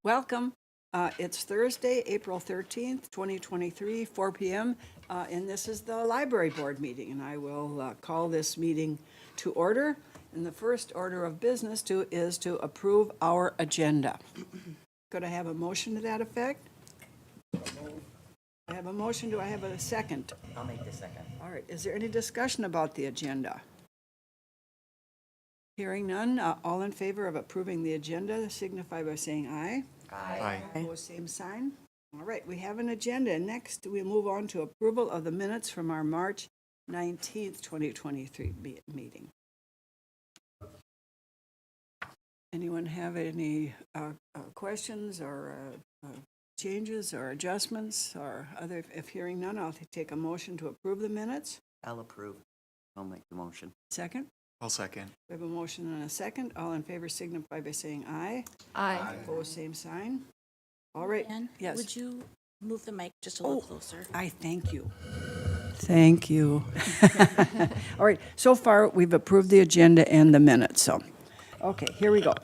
Welcome. It's Thursday, April 13th, 2023, 4 p.m., and this is the Library Board meeting, and I will call this meeting to order. And the first order of business is to approve our agenda. Could I have a motion to that effect? I have a motion. Do I have a second? I'll make the second. All right. Is there any discussion about the agenda? Hearing none, all in favor of approving the agenda signify by saying aye. Aye. Opposed, same sign. All right, we have an agenda. And next, we move on to approval of the minutes from our March 19th, 2023 meeting. Anyone have any questions or changes or adjustments or other? If hearing none, I'll take a motion to approve the minutes. I'll approve. I'll make the motion. Second? I'll second. We have a motion and a second. All in favor signify by saying aye. Aye. Opposed, same sign. All right. Ann, Yes. would you move the mic just a little closer? I thank you. Thank you. All right, so far, we've approved the agenda and the minutes, so, okay, here we go.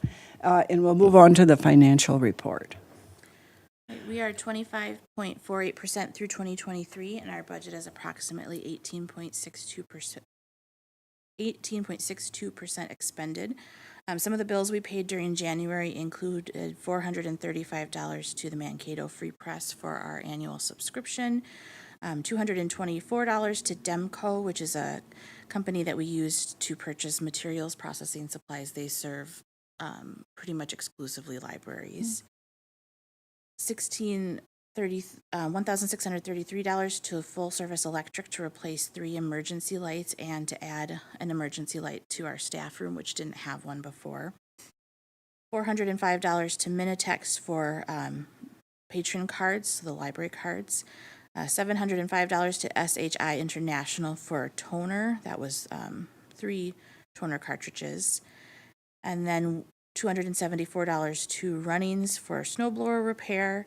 And we'll move on to the financial report. We are 25.48% through 2023, and our budget is approximately 18.62% expended. Some of the bills we paid during January include $435 to the Mankato Free Press for our annual subscription, $224 to Demco, which is a company that we used to purchase materials processing supplies. They serve pretty much exclusively libraries. $1,633 to Full Service Electric to replace 3 emergency lights and to add an emergency light to our staff room, which didn't have one before. $405 to Minitex for patron cards, so the library cards. $705 to SHI International for toner. That was 3 toner cartridges. And then $274 to Runnings for snowblower repair.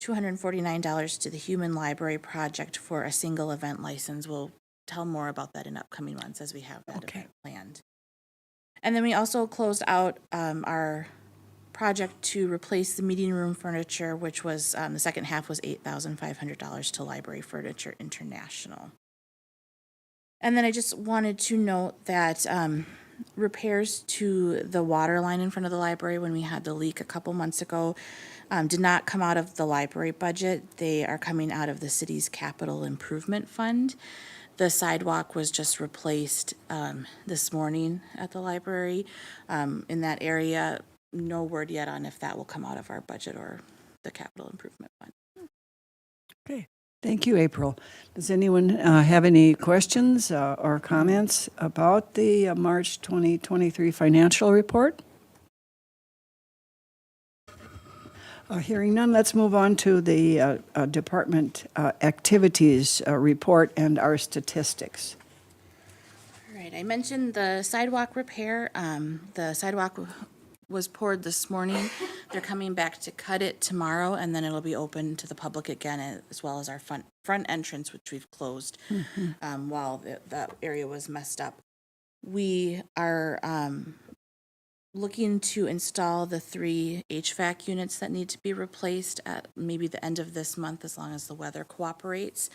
$249 to the Human Library Project for a single event license. We'll tell more about that in upcoming months as we have that event planned. And then we also closed out our project to replace the meeting room furniture, which was the second half was $8,500 to Library Furniture International. And then I just wanted to note that repairs to the water line in front of the library when we had the leak a couple months ago did not come out of the library budget. They are coming out of the city's capital improvement fund. The sidewalk was just replaced this morning at the library in that area. No word yet on if that will come out of our budget or the capital improvement fund. Okay, thank you, April. Does anyone have any questions or comments about the March 2023 financial report? Hearing none, let's move on to the department activities report and our statistics. All right, I mentioned the sidewalk repair. The sidewalk was poured this morning. They're coming back to cut it tomorrow, and then it'll be open to the public again, as well as our front entrance, which we've closed while that area was messed up. We are looking to install the 3 HVAC units that need to be replaced at maybe the end of this month, as long as the weather cooperates.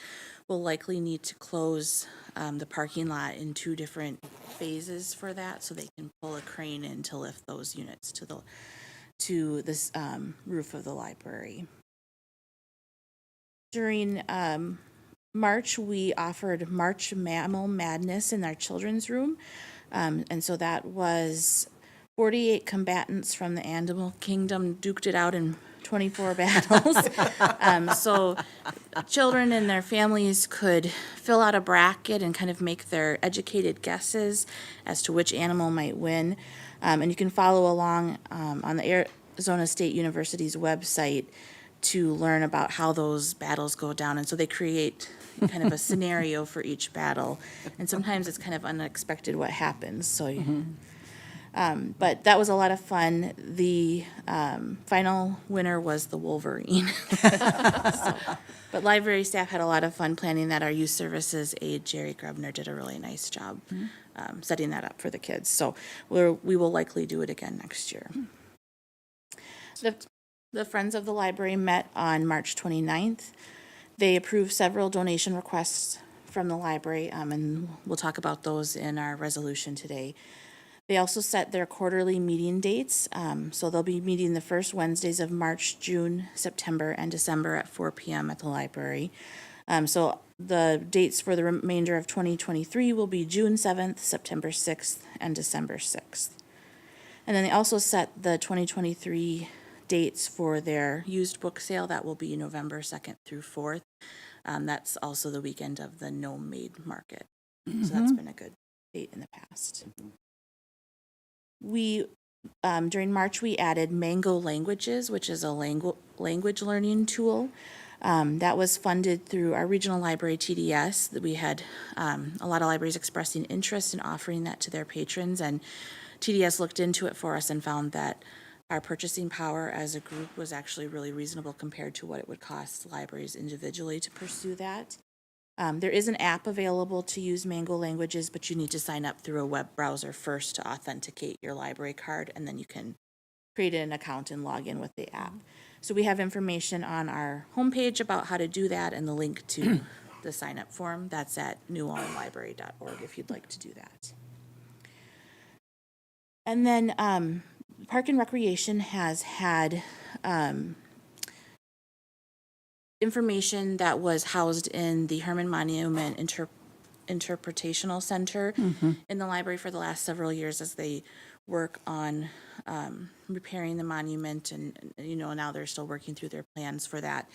We'll likely need to close the parking lot in 2 different phases for that, so they can pull a crane in to lift those units to this roof of the library. During March, we offered March Mammal Madness in our children's room, and so that was 48 combatants from the animal kingdom duked it out in 24 battles. So children and their families could fill out a bracket and kind of make their educated guesses as to which animal might win. And you can follow along on the Arizona State University's website to learn about how those battles go down. And so they create kind of a scenario for each battle. And sometimes it's kind of unexpected what happens. So but that was a lot of fun. The final winner was the Wolverine. But library staff had a lot of fun planning that. Our youth services aide, Jerry Grubner, did a really nice job setting that up for the kids. So we will likely do it again next year. The Friends of the Library met on March 29th. They approved several donation requests from the library, and we'll talk about those in our resolution today. They also set their quarterly meeting dates, so they'll be meeting the first Wednesdays of March, June, September, and December at 4 p.m. at the library. So the dates for the remainder of 2023 will be June 7th, September 6th, and December 6th. And then they also set the 2023 dates for their used book sale. That will be November 2nd through 4th. That's also the weekend of the Nome Maid Market. So that's been a good date in the past. We, during March, we added Mango Languages, which is a language learning tool. That was funded through our regional library, TDS. That we had a lot of libraries expressing interest in offering that to their patrons, and TDS looked into it for us and found that our purchasing power as a group was actually really reasonable compared to what it would cost libraries individually to pursue that. There is an app available to use Mango Languages, but you need to sign up through a web browser first to authenticate your library card, and then you can create an account and log in with the app. So we have information on our homepage about how to do that, and the link to the sign-up form. That's at newulmlibrary.org if you'd like to do that. And then Park and Recreation has had information that was housed in the Herman Monument Interpretational Center in the library for the last several years as they work on repairing the monument, and now they're still working through their plans for that.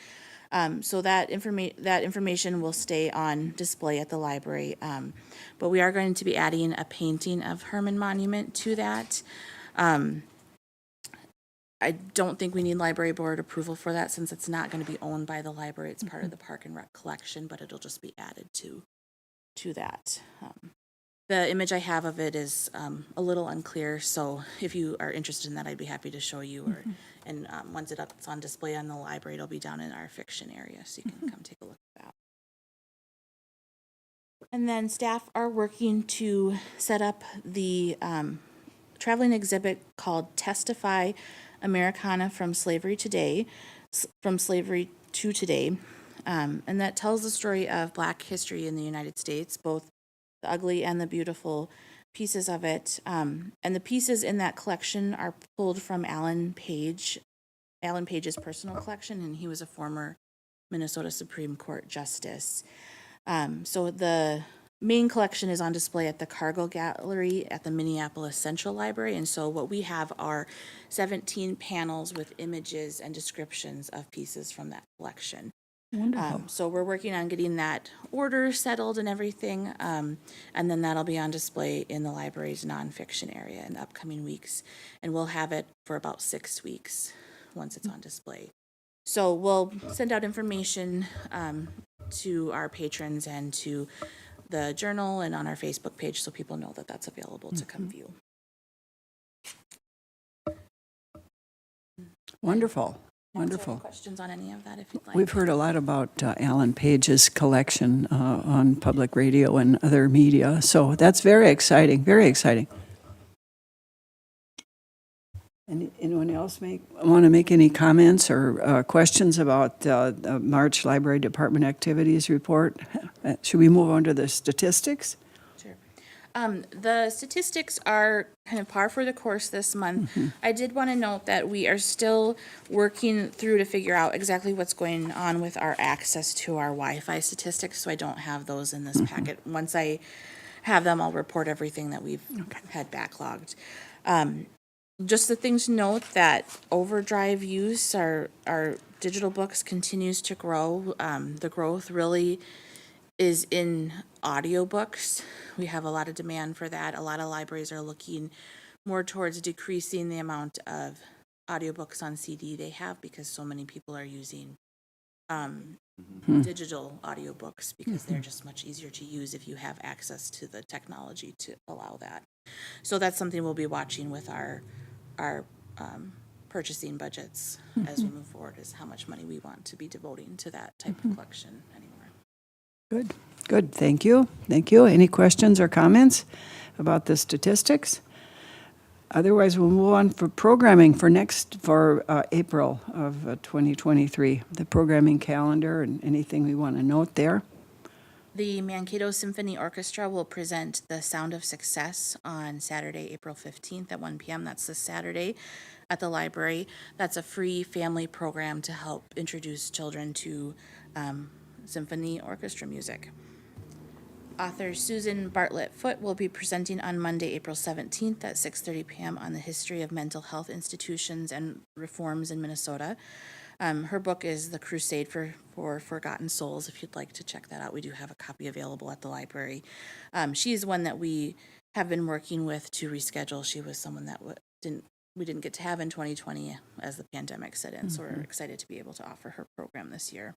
So that information will stay on display at the library, but we are going to be adding a painting of Herman Monument to that. I don't think we need library board approval for that since it's not going to be owned by the library. It's part of the Park and Rec collection, but it'll just be added to that. The image I have of it is a little unclear, so if you are interested in that, I'd be happy to show you. And once it's on display on the library, it'll be down in our fiction area, so you can come take a look at that. And then staff are working to set up the traveling exhibit called Testify Americana from Slavery to Today, and that tells the story of Black history in the United States, both the ugly and the beautiful pieces of it. And the pieces in that collection are pulled from Alan Page's personal collection, and he was a former Minnesota Supreme Court justice. So the main collection is on display at the Cargill Gallery at the Minneapolis Central Library, and so what we have are 17 panels with images and descriptions of pieces from that collection. Wonderful. So we're working on getting that order settled and everything, and then that'll be on display in the library's nonfiction area in the upcoming weeks, and we'll have it for about 6 weeks once it's on display. So we'll send out information to our patrons and to the journal and on our Facebook page so people know that that's available to come view. Wonderful. Answer Wonderful. any questions on any of that if you'd like. We've heard a lot about Alan Page's collection on public radio and other media, so that's very exciting, very exciting. Anyone else want to make any comments or questions about the March Library Department activities report? Should we move on to the statistics? Sure. The statistics are kind of par for the course this month. I did want to note that we are still working through to figure out exactly what's going on with our access to our Wi-Fi statistics, so I don't have those in this packet. Once I have them, I'll report everything that we've had backlogged. Just the thing to note that Overdrive use, our digital books continues to grow. The growth really is in audiobooks. We have a lot of demand for that. A lot of libraries are looking more towards decreasing the amount of audiobooks on CD they have because so many people are using digital audiobooks because they're just much easier to use if you have access to the technology to allow that. So that's something we'll be watching with our purchasing budgets as we move forward, is how much money we want to be devoting to that type of collection anymore. Good, thank you. Any questions or comments about the statistics? Otherwise, we'll move on for programming for April of 2023, the programming calendar and anything we want to note there. The Mankato Symphony Orchestra will present The Sound of Success on Saturday, April 15th at 1 p.m. That's this Saturday at the library. That's a free family program to help introduce children to symphony orchestra music. Author Susan Bartlett Foote will be presenting on Monday, April 17th at 6:30 p.m. on the history of mental health institutions and reforms in Minnesota. Her book is The Crusade for Forgotten Souls. If you'd like to check that out, we do have a copy available at the library. She is one that we have been working with to reschedule. She was someone that we didn't get to have in 2020 as the pandemic set in, so we're excited to be able to offer her program this year.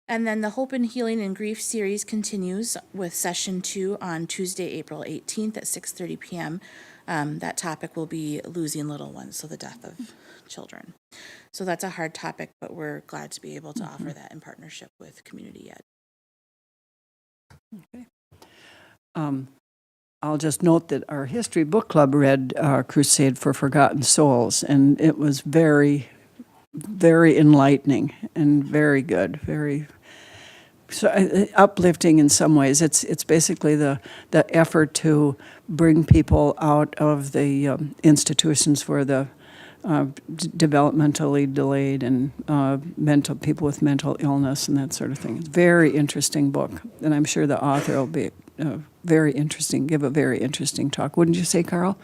And then the Hope and Healing and Grief series continues with session 2 on Tuesday, April 18th at 6:30 p.m. That topic will be losing little ones, so the death of children. So that's a hard topic, but we're glad to be able to offer that in partnership with Community Ed. I'll just note that our history book club read Crusade for Forgotten Souls, and it was very, very enlightening and very good, very uplifting in some ways. It's basically the effort to bring people out of the institutions for the developmentally delayed and people with mental illness and that sort of thing. It's a very interesting book, and I'm sure the author will be give a very interesting talk. Wouldn't you say, Carl?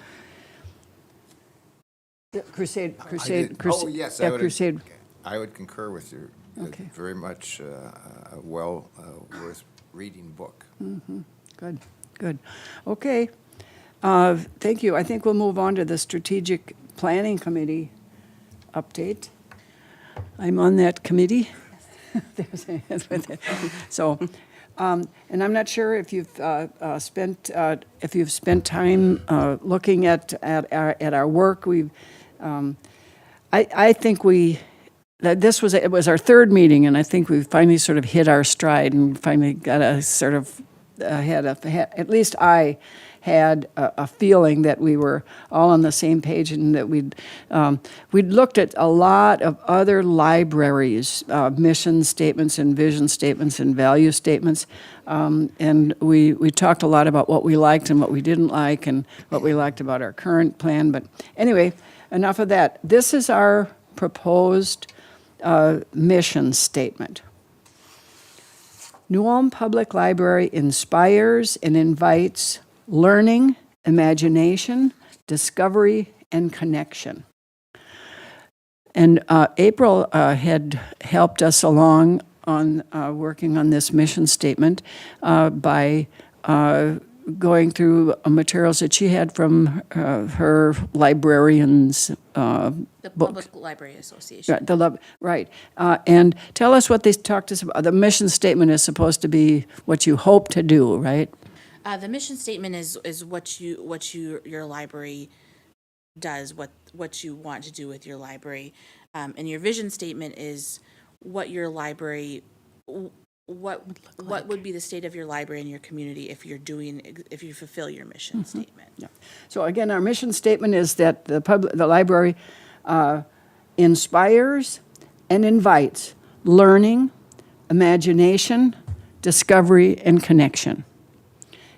Crusade. Oh, yes, Crusade. I would concur with you. Okay. Very much a worth reading book. Good. Okay. Thank you. I think we'll move on to the Strategic Planning Committee update. I'm on that committee. So, and I'm not sure if you've spent time looking at our work. I think it was our third meeting, and I think we finally sort of hit our stride and finally got a sort of at least I had a feeling that we were all on the same page, and that we'd looked at a lot of other libraries' mission statements and vision statements and value statements, and we talked a lot about what we liked and what we didn't like and what we liked about our current plan. But anyway, enough of that. This is our proposed mission statement. New Ulm Public Library inspires and invites learning, imagination, discovery, and connection. And April had helped us along on working on this mission statement by going through materials that she had from her librarians' The Public Library Association. Right. And tell us what they talked to us about. The mission statement is supposed to be what you hope to do, right? The mission statement is what your library does, what you want to do with your library, and your vision statement is what your library, what would be the state of your library and your community if you fulfill your mission statement. Yeah. So again, our mission statement is that the library inspires and invites learning, imagination, discovery, and connection.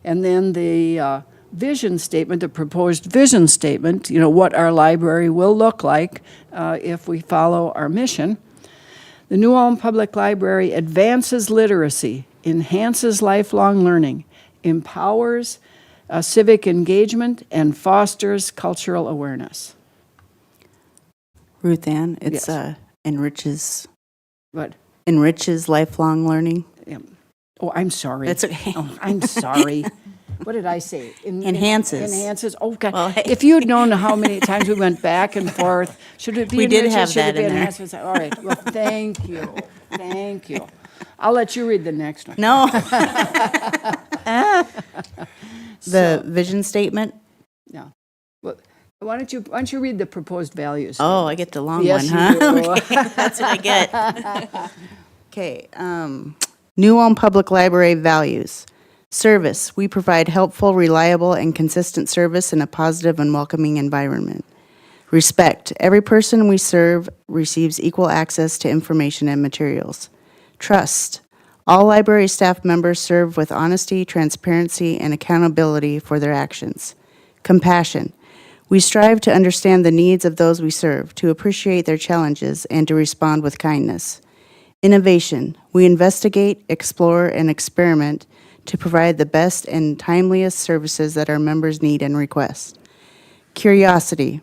And then the vision statement, the proposed vision statement, what our library will look like if we follow our mission. The New Ulm Public Library advances literacy, enhances lifelong learning, empowers civic engagement, and fosters cultural awareness. Ruth Ann, it's Yes. enriches What? lifelong learning. Oh, I'm sorry. That's okay. Oh, I'm sorry. What did I say? Enhances. Enhances. Oh, God. Well, hey. If you'd known how many times we went back and forth, should it be We did enriches? have Should that it be in there. enhances? All right. Well, thank you. Thank you. I'll let you read the next one. No. The vision statement. Yeah. Well, why don't you read the proposed values? Oh, I get the long Yes, one, huh? you do. That's what I get. Okay. New Ulm Public Library values. Service, we provide helpful, reliable, and consistent service in a positive and welcoming environment. Respect, every person we serve receives equal access to information and materials. Trust, all library staff members serve with honesty, transparency, and accountability for their actions. Compassion, we strive to understand the needs of those we serve, to appreciate their challenges, and to respond with kindness. Innovation, we investigate, explore, and experiment to provide the best and timeliest services that our members need and request. Curiosity,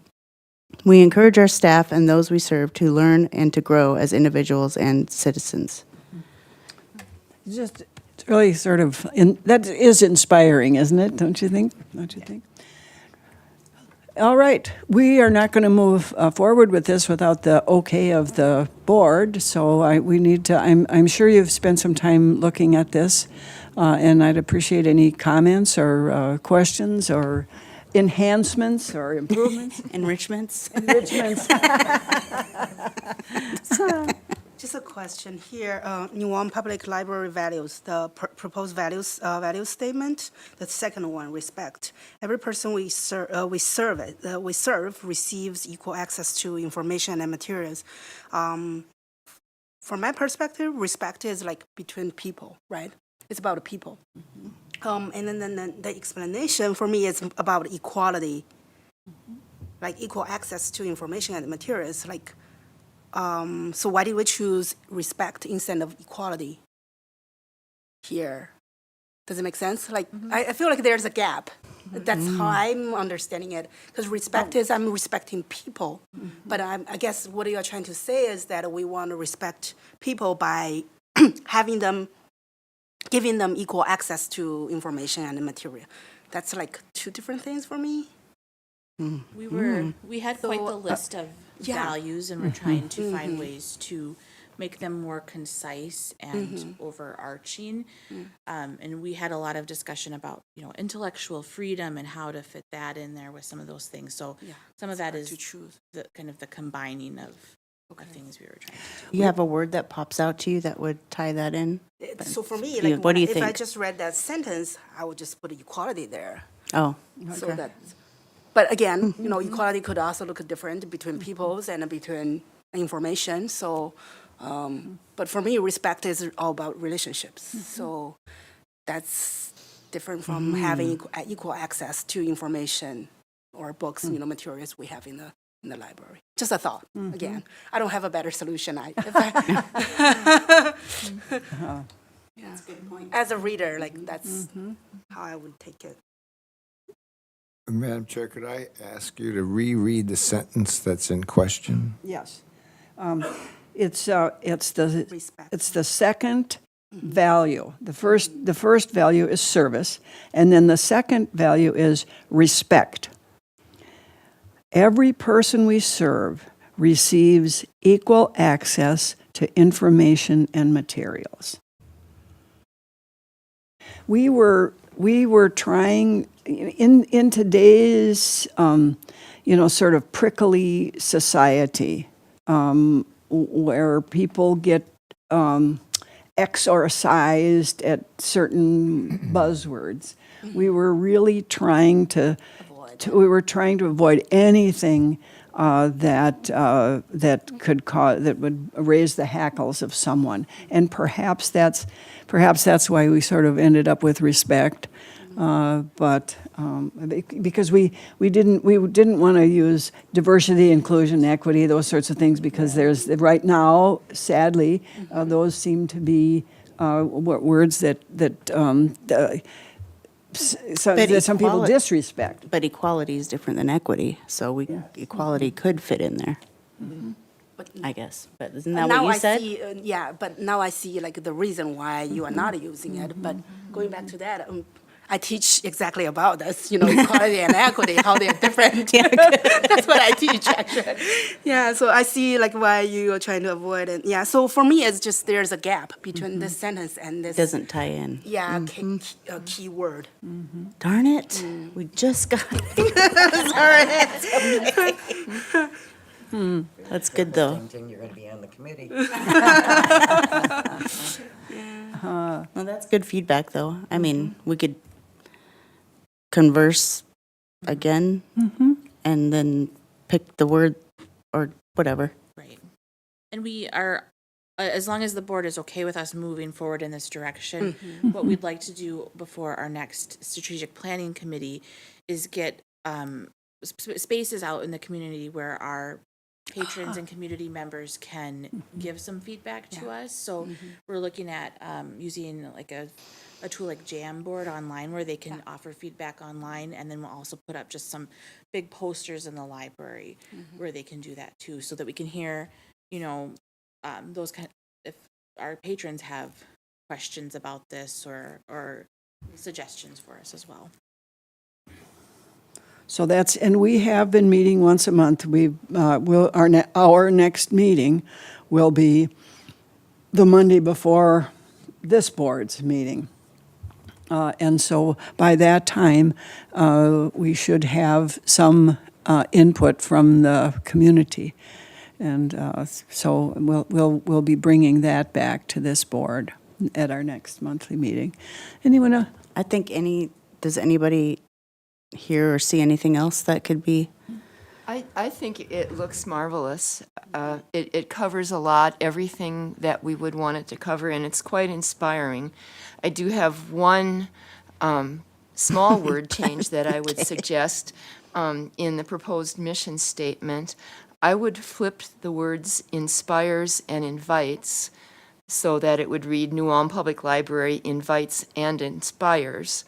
we encourage our staff and those we serve to learn and to grow as individuals and citizens. Just it's really sort of, that is inspiring, isn't it? Don't you think? Don't you think? All right, we are not going to move forward with this without the okay of the board, so we need to, I'm sure you've spent some time looking at this, and I'd appreciate any comments or questions or enhancements or improvements. Enrichments? Enrichments. Just a question here. New Ulm Public Library values, the proposed value statement, the second one, respect. Every person we serve receives equal access to information and materials. From my perspective, respect is like between people, right? It's about people. And then the explanation for me is about equality, like equal access to information and materials, like. So why did we choose respect instead of equality here? Does it make sense? Like, I feel like there's a gap. That's how I'm understanding it. Because respect is I'm respecting people. But I guess what you're trying to say is that we want to respect people by having them, giving them equal access to information and material. That's like two different things for me. We had quite the list of yeah. values, and we're trying to find ways to make them more concise and overarching. And we had a lot of discussion about, intellectual freedom and how to fit that in there with some of those things. So some of that is To choose. the kind of the combining of things we were trying to do. You have a word that pops out to you that would tie that in? So for me, You- like, what do you if I think? just read that sentence, I would just put equality there. Oh, So that, but again, equality could also look different between peoples and between information. So, but for me, respect is all about relationships. So that's different from having equal access to information or books, materials we have in the library. Just a thought. Again, I don't have a better solution. That's a good point. As a reader, like that's how I would take it. Madam Chair, could I ask you to reread the sentence that's in question? Yes. It's the Respect. it's the second value. The first value is service, and then the second value is respect. Every person we serve receives equal access to information and materials. We were trying in today's sort of prickly society where people get exorcised at certain buzzwords. We were really trying to avoid anything that would raise the hackles of someone, and perhaps that's why we sort of ended up with respect. But because we didn't want to use diversity, inclusion, equity, those sorts of things, because there's right now, sadly, those seem to be words that some people equality- disrespect. but equality is different than equity, so equality could fit in there, I guess. But isn't that now what you I said? see, but now I see like the reason why you are not using it. But going back to that, I teach exactly about this, equality and equity, how they're different. That's what I teach, actually. Yeah, so I see like why you are trying to avoid it. Yeah, so for me, it's just there's a gap between this sentence and this. Doesn't tie in. Yeah, key word. Darn it, we just got That's good, though. Thinking you're going to be on the committee. Well, that's good feedback, though. I mean, we could converse again and then pick the word or whatever. Right. And we are, as long as the board is okay with us moving forward in this direction, what we'd like to do before our next strategic planning committee is get spaces out in the community where our patrons and community members can give some feedback to us. So we're looking at using like a tool like Jamboard online where they can offer feedback online, and then we'll also put up just some big posters in the library where they can do that too, so that we can hear, you know, those kind. If our patrons have questions about this or suggestions for us as well. So that's, and we have been meeting once a month. We will, our next meeting will be the Monday before this board's meeting. And so by that time, we should have some input from the community. And so we'll be bringing that back to this board at our next monthly meeting. Anyone? I think does anybody hear or see anything else that could be? I think it looks marvelous. It covers a lot, everything that we would want it to cover, and it's quite inspiring. I do have one small word change that I would suggest in the proposed mission statement. I would flip the words inspires and invites so that it would read New Ulm Public Library invites and inspires,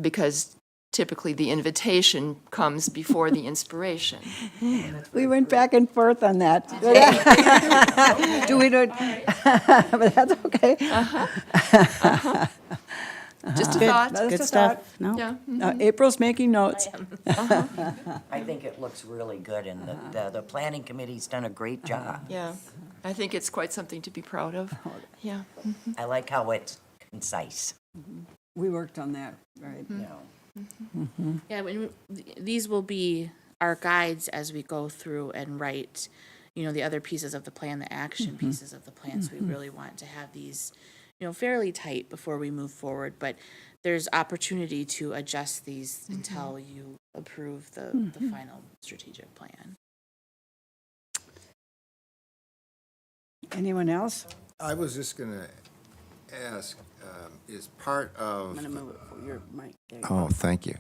because typically the invitation comes before the inspiration. We went back and forth on that. Do we do it? But that's okay. Just a thought. That's Good a stuff? No? Yeah. April's making notes. I think it looks really good, and the planning committee's done a great job. Yeah, I think it's quite something to be proud of. Yeah. I like how it's concise, We worked on that, right? you know. Yeah, these will be our guides as we go through and write, you know, the other pieces of the plan, the action pieces of the plan. So we really want to have these, you know, fairly tight before we move forward. But there's opportunity to adjust these until you approve the final strategic plan. Anyone else? I was just going to ask, is part of... I'm going to move it for your mic. There you Oh, thank you.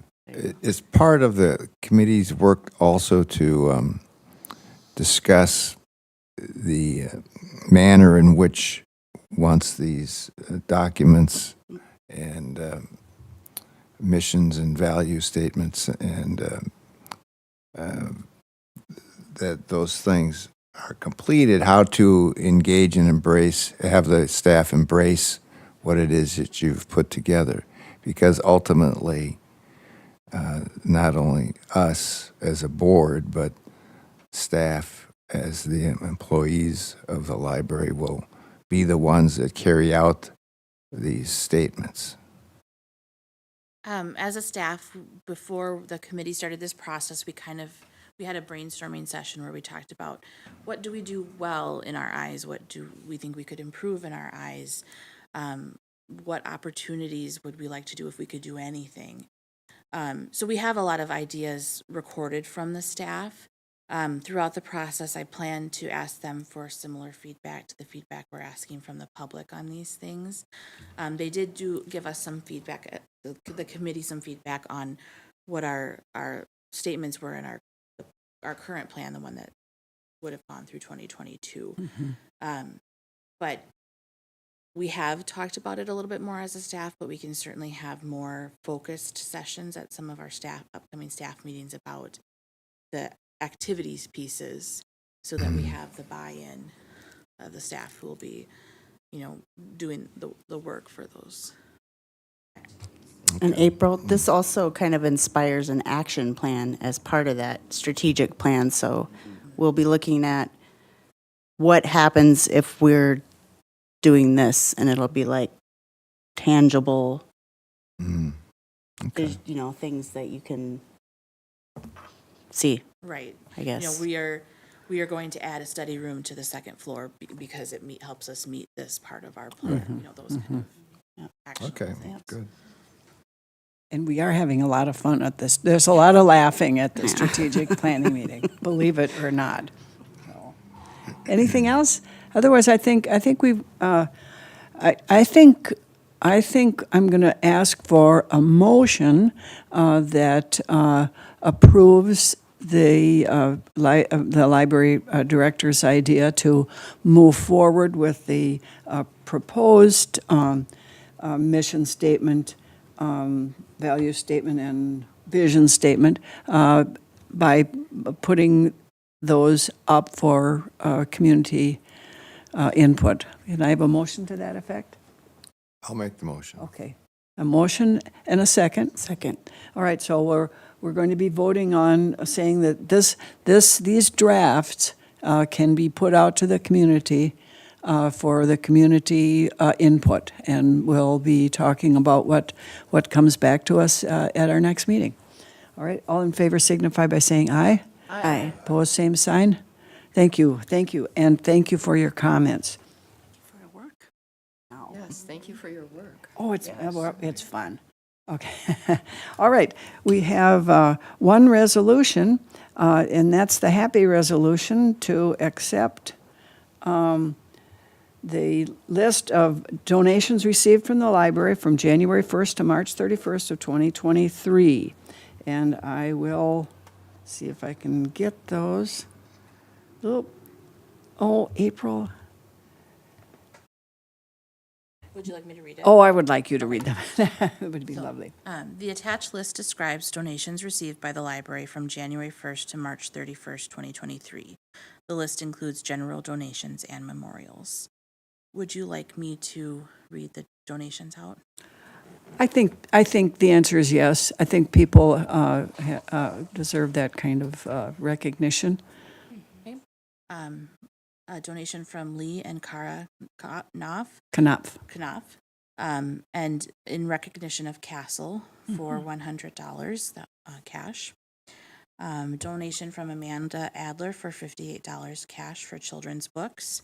Is part of the committee's work also to discuss the manner in which, once these documents and missions and value statements and that those things are completed, how to engage and embrace, have the staff embrace what it is that you've put together? Because ultimately, not only us as a board, but staff as the employees of the library will be the ones that carry out these statements. As a staff, before the committee started this process, we had a brainstorming session where we talked about what do we do well in our eyes, what do we think we could improve in our eyes, what opportunities would we like to do if we could do anything. So we have a lot of ideas recorded from the staff. Throughout the process, I plan to ask them for similar feedback to the feedback we're asking from the public on these things. They did give us some feedback, the committee some feedback on what our statements were in our current plan, the one that would have gone through 2022. But we have talked about it a little bit more as a staff, but we can certainly have more focused sessions at some of our upcoming staff meetings about the activities pieces, so that we have the buy-in of the staff who will be, you know, doing the work for those. And April, this also kind of inspires an action plan as part of that strategic plan. So we'll be looking at what happens if we're doing this, and it'll be like tangible, Okay. you know, things that you can see, Right. I guess. You know, We are going to add a study room to the second floor because it helps us meet this part of our plan, those kind of actionable Okay, things. good. And we are having a lot of fun at this. There's a lot of laughing at the strategic planning meeting, believe it or not. So, anything else? Otherwise, I think we've, I think I'm going to ask for a motion that approves the library director's idea to move forward with the proposed mission statement, value statement, and vision statement by putting those up for community input. Can I have a motion to that effect? I'll make the motion. Okay. A motion and a second? Second. All right, so we're going to be voting on saying that these drafts can be put out to the community for the community input, and we'll be talking about what comes back to us at our next meeting. All right, all in favor signify by saying aye. Aye. Opposed, same sign. Thank you, and thank you for your comments. For the work. Yes, thank you for your work. Oh, it's fun. Okay. All right. We have one resolution, and that's the happy resolution to accept the list of donations received from the library from January 1st to March 31st of 2023. And I will see if I can get those. Oh, April. Would you like me to read it? Oh, I would like you to read them. It would be lovely. The attached list describes donations received by the library from January 1st to March 31st, 2023. The list includes general donations and memorials. Would you like me to read the donations out? I think the answer is yes. I think people deserve that kind of recognition. A donation from Lee and Kara Knopf, Knopf. and in recognition of Castle for $100 cash. Donation from Amanda Adler for $58 cash for children's books.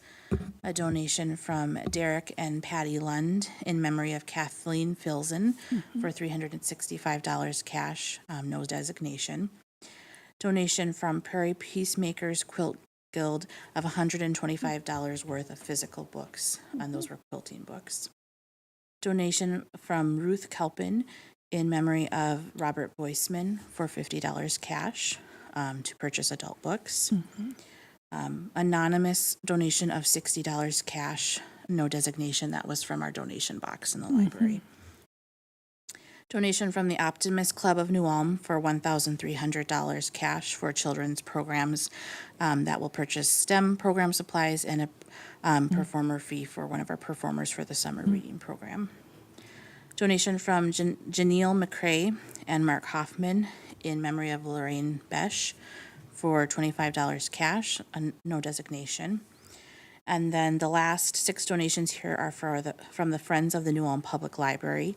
A donation from Derek and Patty Lund in memory of Kathleen Filzen for $365 cash, no designation. Donation from Prairie Peacemakers Quilt Guild of $125 worth of physical books, and those were quilting books. Donation from Ruth Kelpin in memory of Robert Boisman for $50 cash to purchase adult books. Anonymous donation of $60 cash, no designation. That was from our donation box in the library. Donation from the Optimist Club of New Ulm for $1,300 cash for children's programs that will purchase STEM program supplies and a performer fee for one of our performers for the summer reading program. Donation from Janelle McCrae and Mark Hoffman in memory of Lorraine Besch for $25 cash, no designation. And then the last 6 donations here are from the Friends of the New Ulm Public Library.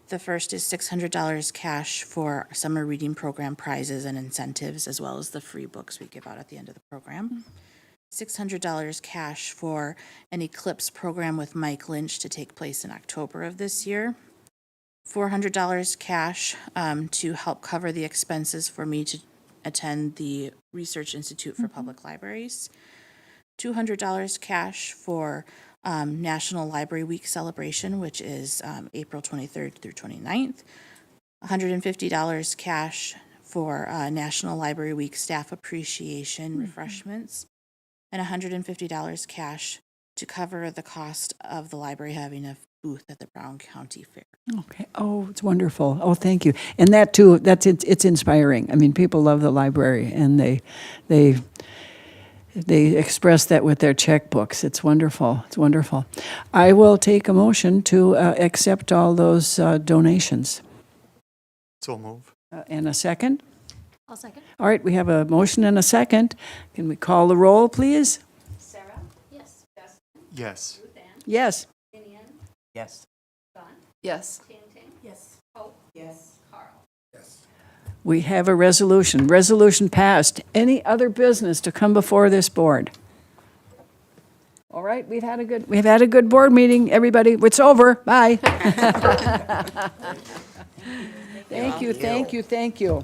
The first is $600 cash for summer reading program prizes and incentives, as well as the free books we give out at the end of the program. $600 cash for an Eclipse program with Mike Lynch to take place in October of this year. $400 cash to help cover the expenses for me to attend the Research Institute for Public Libraries. $200 cash for National Library Week celebration, which is April 23rd through 29th. $150 cash for National Library Week staff appreciation refreshments. And $150 cash to cover the cost of the library having a booth at the Brown County Fair. Okay. Oh, it's wonderful. Oh, thank you. And that too, it's inspiring. I mean, people love the library, and they express that with their checkbooks. It's wonderful. It's wonderful. I will take a motion to accept all those donations. So move. And a second? I'll second. All right, we have a motion and a second. Can we call the roll, please? Sarah? Yes. Justin? Yes. Ruth Ann? Yes. Vivian? Yes. Dawn? Yes. Ting Ting? Yes. Hope? Yes. Carl? We have a resolution. Resolution passed. Any other business to come before this board? All right, we've had a good board meeting, everybody. It's over. Bye. Thank you, thank you, thank you.